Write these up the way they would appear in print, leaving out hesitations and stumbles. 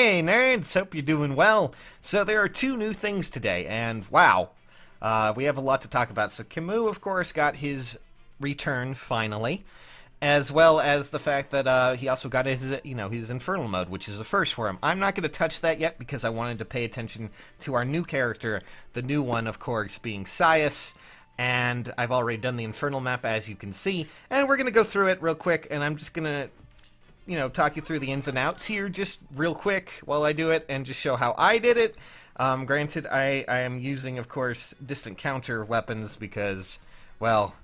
Hey nerds, hope you're doing well. So there are two new things today, and wow, we have a lot to talk about. So Camus, of course, got his return finally, as well as the fact that he also got his infernal mode, which is a first for him. I'm not going to touch that yet because I wanted to pay attention to our new character, the new one, of course, being Saias. And I've already done the infernal map, as you can see, and we're going to go through it real quick, and I'm just going to talk you through the ins and outs here just real quick while I do it and just show how I did it. Granted, I am using, of course, distant counter weapons because, well,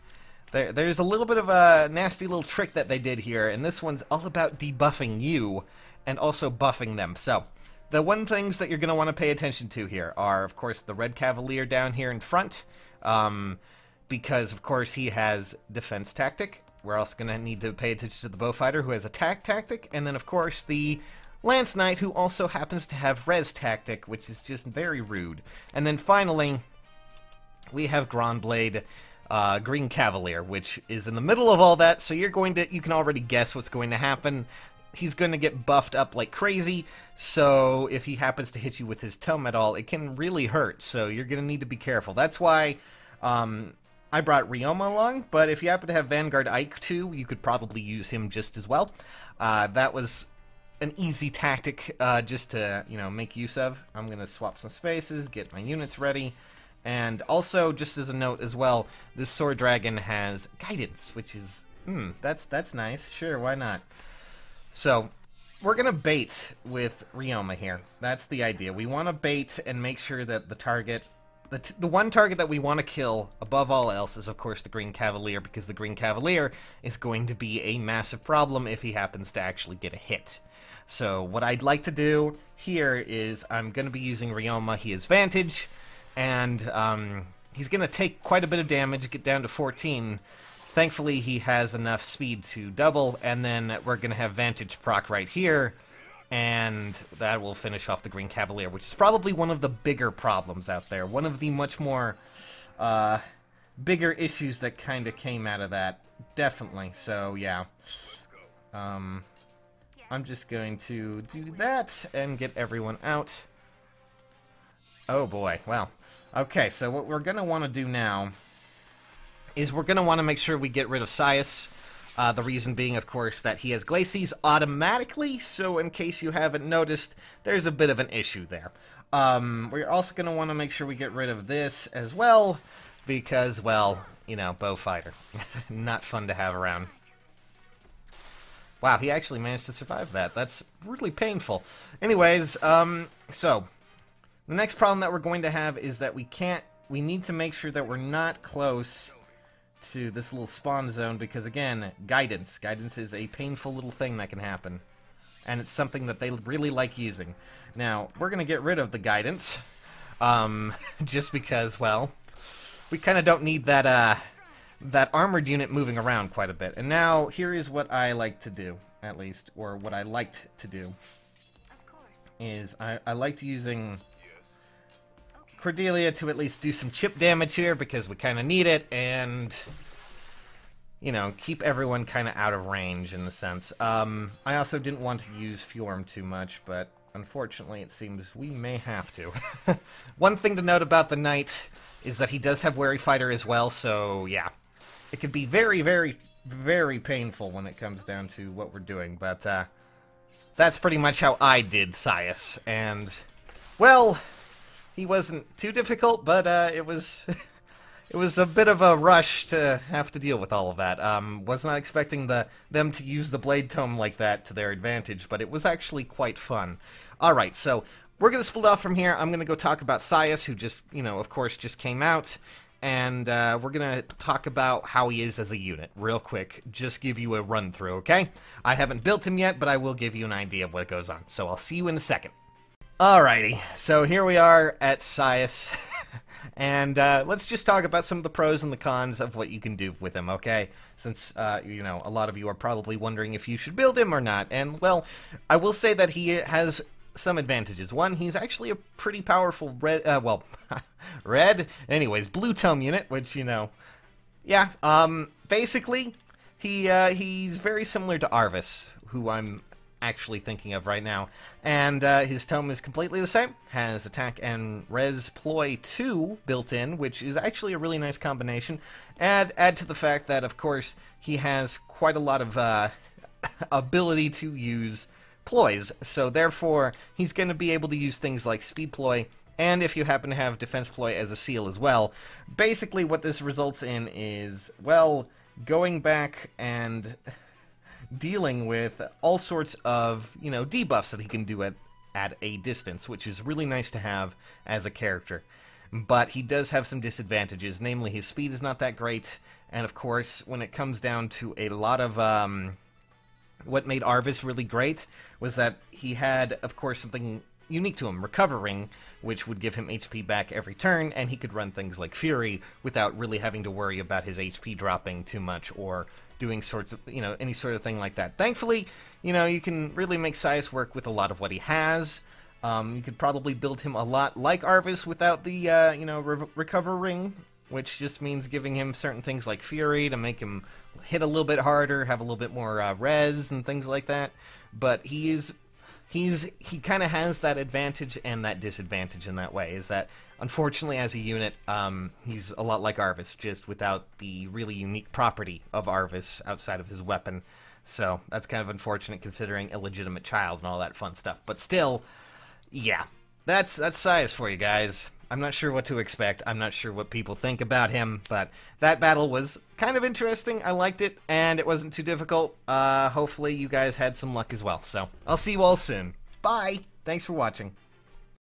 there's a little bit of a nasty little trick that they did here, and this one's all about debuffing you and also buffing them. So, the one things that you're going to want to pay attention to here are, of course, the Red Cavalier down here in front, because, of course, he has defense tactic. We're also going to need to pay attention to the Bowfighter, who has attack tactic, and then, of course, the Lance Knight, who also happens to have res tactic, which is just very rude. And then, finally, we have Grandblade, Green Cavalier, which is in the middle of all that, so you can already guess what's going to happen. He's going to get buffed up like crazy, so if he happens to hit you with his tome at all, it can really hurt, so you're going to need to be careful. That's why I brought Ryoma along, but if you happen to have Vanguard Ike too, you could probably use him just as well. That was an easy tactic just to, make use of. I'm going to swap some spaces, get my units ready, and also, just as a note as well, this Sword Dragon has Guidance, which is, that's nice. Sure, why not? So, we're going to bait with Ryoma here. That's the idea. We want to bait and make sure that the target... The one target that we want to kill, above all else, is, of course, the Green Cavalier, because the Green Cavalier is going to be a massive problem if he happens to actually get a hit. So, what I'd like to do here is I'm going to be using Ryoma. He has Vantage, and he's going to take quite a bit of damage, get down to 14. Thankfully, he has enough speed to double, and then we're going to have Vantage proc right here, and that will finish off the Green Cavalier, which is probably one of the bigger problems out there. One of the much more bigger issues that kind of came out of that. Definitely. So, yeah. I'm just going to do that and get everyone out. Oh, boy. Well, okay, so what we're going to want to do now is we're going to want to make sure we get rid of Saias. The reason being, of course, that he has Glacies automatically, so in case you haven't noticed, there's a bit of an issue there. We're also going to want to make sure we get rid of this as well, because, well, Bowfighter. Not fun to have around. Wow, he actually managed to survive that. That's really painful. Anyways, so, the next problem that we're going to have is that we need to make sure that we're not close to this little spawn zone, because again, guidance is a painful little thing that can happen, and it's something that they really like using. Now we're gonna get rid of the guidance just because, well, we kind of don't need that armored unit moving around quite a bit. And now here is what I like to do, at least, or what I liked to do, is I liked using Cordelia to at least do some chip damage here, because we kind of need it, and, keep everyone kind of out of range, in a sense. I also didn't want to use Fjorm too much, but unfortunately it seems we may have to. One thing to note about the Knight is that he does have Wary Fighter as well, so yeah. It can be very, very, very painful when it comes down to what we're doing, but that's pretty much how I did Saias, and, well, he wasn't too difficult, but it was it was a bit of a rush to have to deal with all of that. Was not expecting them to use the Blade Tome like that to their advantage, but it was actually quite fun. Alright, so we're going to split off from here. I'm going to go talk about Saias, who just, of course, just came out, and we're going to talk about how he is as a unit, real quick. Just give you a run-through, okay? I haven't built him yet, but I will give you an idea of what goes on, so I'll see you in a second. Alrighty, so here we are at Saias, and let's just talk about some of the pros and the cons of what you can do with him, okay? Since, a lot of you are probably wondering if you should build him or not, and, well, I will say that he has some advantages. One, he's actually a pretty powerful blue tome unit, which, basically, he's very similar to Arvis, who I'm actually thinking of right now. And his tome is completely the same. Has attack and res ploy 2 built in, which is actually a really nice combination. Add to the fact that, of course, he has quite a lot of ability to use ploys. So therefore, he's going to be able to use things like speed ploy, and if you happen to have defense ploy as a seal as well. Basically, what this results in is, well, going back and dealing with all sorts of, debuffs that he can do at a distance, which is really nice to have as a character. But he does have some disadvantages, namely his speed is not that great, and of course, when it comes down to a lot of, what made Arvis really great was that he had, of course, something unique to him, Recovering, which would give him HP back every turn, and he could run things like Fury without really having to worry about his HP dropping too much or doing sorts of, any sort of thing like that. Thankfully, you can really make Saias work with a lot of what he has. You could probably build him a lot like Arvis without the, Recovering, which just means giving him certain things like Fury to make him hit a little bit harder, have a little bit more res and things like that. But he kind of has that advantage and that disadvantage in that way, is that, unfortunately, as a unit, he's a lot like Arvis, just without the really unique property of Arvis outside of his weapon. So that's kind of unfortunate, considering illegitimate child and all that fun stuff. But still, yeah, that's Saias for you guys. I'm not sure what to expect. I'm not sure what people think about him, but that battle was kind of interesting. I liked it, and it wasn't too difficult. Hopefully you guys had some luck as well. So I'll see you all soon. Bye! Thanks for watching.